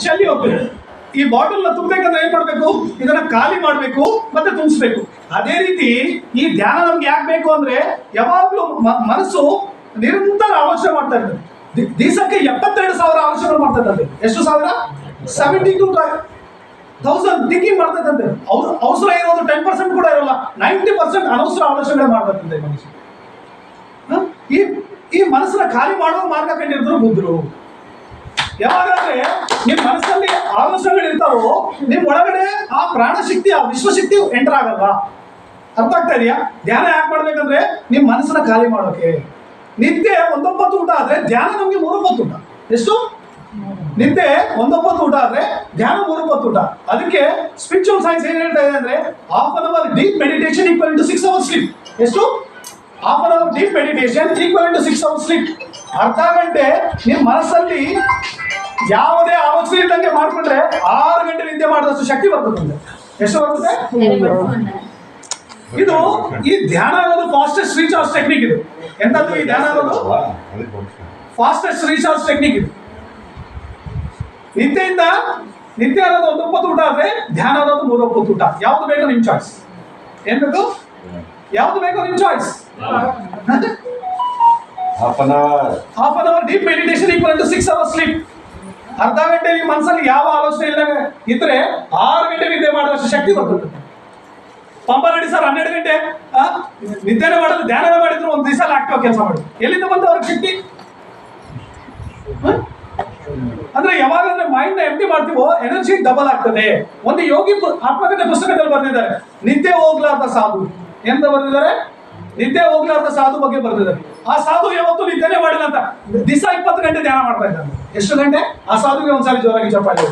ಚೆಲ್ಲಿ ಹೋಗ್ತದೆ. ಈ ಬಾಟಲ್ ತುಂಬಬೇಕಂದ್ರೆ ಏನ್ ಮಾಡ್ಬೇಕು, ಇದನ್ನ ಖಾಲಿ ಮಾಡ್ಬೇಕು ಮತ್ತೆ ತುಂಬಿಸ್ಬೇಕು. ಅದೇ ರೀತಿ ಈ ಧ್ಯಾನ ನಮ್ಗೆ ಯಾಕೆ ಬೇಕು ಅಂದ್ರೆ ಯಾವಾಗ್ಲೂ ಮನಸ್ಸು ನಿರಂತರ ಆಲೋಚನೆ ಮಾಡ್ತಾ ಇರ್ತದೆ. ದಿವಸಕ್ಕೆ 72,000 ಆಲೋಚನೆ ಮಾಡ್ತಾ ಇರ್ತದೆ. ಎಷ್ಟು ಸಾವಿರ? 72,000 ಥಿಂಕಿಂಗ್ ಮಾಡ್ತಾ ಇದ್ದಂತೆ. ಅವಸರ ಇರೋದು 10% ಕೂಡ ಇರೋಲ್ಲ, 90% ಅನವಸರ ಆಲೋಚನೆ ಮಾಡ್ತಾ ಇರ್ತದೆ ಮನುಷ್ಯ. ಈ ಮನಸ್ಸನ್ನ ಖಾಲಿ ಮಾಡುವ ಮಾರ್ಗ ಕಂಡಿದ್ರು ಬುದ್ಧರು. ಯಾವಾಗಂದ್ರೆ ನಿಮ್ ಮನಸ್ಸಲ್ಲಿ ಆಲೋಚನೆಗಳು ಇರ್ತಾವೋ ನಿಮ್ ಒಳಗಡೆ ಆ ಪ್ರಾಣಶಕ್ತಿ, ಆ ವಿಶ್ವಶಕ್ತಿ ಎಂಟರ್ ಆಗಲ್ವಾ? ಅರ್ಥ ಆಗ್ತಾ ಇದೆಯಾ? ಧ್ಯಾನ ಯಾಕೆ ಮಾಡ್ಬೇಕಂದ್ರೆ ನಿಮ್ ಮನಸ್ಸನ್ನ ಖಾಲಿ ಮಾಡೋಕೆ. ನಿದ್ದೆ 1 ಊಟ ಆದ್ರೆ ಧ್ಯಾನ ನಮ್ಗೆ 3 ಊಟ. ಎಷ್ಟು? ನಿದ್ದೆ 1 ಊಟ ಆದ್ರೆ ಧ್ಯಾನ 3 ಊಟ. ಅದಕ್ಕೆ ಸ್ಪಿರಿಚುವಲ್ ಸೈನ್ಸ್ ಏನ್ ಹೇಳ್ತಾ ಇದೆ ಅಂದ್ರೆ ½ an hour deep meditation equal to 6 hours sleep. ಎಷ್ಟು? ½ an hour deep meditation equal to 6 hours sleep. ಅರ್ಧ ಗಂಟೆ ನಿಮ್ ಮನಸ್ಸಲ್ಲಿ ಯಾವುದೇ ಆಲೋಚನೆ ಇದ್ದಂಗೆ ಮಾಡ್ಕೊಂಡ್ರೆ 6 ಗಂಟೆ ನಿದ್ದೆ ಮಾಡಿದಷ್ಟು ಶಕ್ತಿ ಬರ್ತದೆ. ಎಷ್ಟು ಬರ್ತದೆ? ಇದು ಈ ಧ್ಯಾನ ಅನ್ನೋದು ಫಾಸ್ಟೆಸ್ಟ್ ರೀಚಾರ್ಜ್ ಟೆಕ್ನಿಕ್. ಇದು ಎಂತದ್ದು? ಈ ಧ್ಯಾನ ಅನ್ನೋದು ಫಾಸ್ಟೆಸ್ಟ್ ರೀಚಾರ್ಜ್ ಟೆಕ್ನಿಕ್. ಇದು ನಿದ್ದೆ ಅನ್ನೋದು 1 ಊಟ ಆದ್ರೆ ಧ್ಯಾನ ಅನ್ನೋದು 3 ಊಟ. ಯಾವ್ದು ಬೇಕೋ ನಿಮ್ ಚಾಯ್ಸ್. ಏನ್ ಬೇಕು? ಯಾವ್ದು ಬೇಕೋ ನಿಮ್ choice. half an hour deep meditation equal to 6 hours sleep. ಅರ್ಧ ಗಂಟೆ ನಿಮ್ಮ ಮನಸ್ಸಲ್ಲಿ ಯಾವ ಆಲೋಚನೆ ಇಲ್ಲ ಇದ್ರೆ 6 ಗಂಟೆ ನಿದ್ದೆ ಮಾಡುವಷ್ಟು ಶಕ್ತಿ ಬರ್ತದೆ. ಪಂಪ ರೆಡ್ಡಿ ಸರ್ 12 ಗಂಟೆ ನಿದ್ದೆನೇ ಮಾಡೋದು, ಧ್ಯಾನ ಮಾಡಿದ್ರು ಒಂದು ದಿವಸ ಆಕ್ಟಿವ್ ಕೆಲಸ ಮಾಡಿ. ಎಲ್ಲಿಂದ ಬಂತು ಅವ್ರಿಗೆ ಶಕ್ತಿ? ಅಂದ್ರೆ ಯಾವಾಗಂದ್ರೆ ಮೈಂಡ್ ಎಂಟಿ ಮಾಡ್ತೀವೋ ಎನರ್ಜಿ ಡಬಲ್ ಆಗ್ತದೆ. ಒಂದು ಯೋಗಿ ಆತ್ಮಕಥೆ ಪುಸ್ತಕದಲ್ಲಿ ಬರೆದಿದ್ದಾರೆ, ನಿದ್ದೆ ಹೋಗ್ಲಾರ್ದ ಸಾಧು ಎಂತ ಬರೆದಿದ್ದಾರೆ. ನಿದ್ದೆ ಹೋಗ್ಲಾರ್ದ ಸಾಧು ಬಗ್ಗೆ ಬರೆದಿದ್ದಾರೆ. ಆ ಸಾಧು ಯಾವತ್ತೂ ನಿದ್ದೆನೇ ಮಾಡಿಲ್ಲ ಅಂತ ದಿವಸ 20 ಗಂಟೆ ಧ್ಯಾನ ಮಾಡ್ತಾ ಇದ್ದಾನೆ. ಎಷ್ಟು ಗಂಟೆ? ಆ ಸಾಧುಗೆ ಒಂದ್ಸಾರಿ ಜೋರಾಗಿ ಚಪ್ಪಾಳೆ.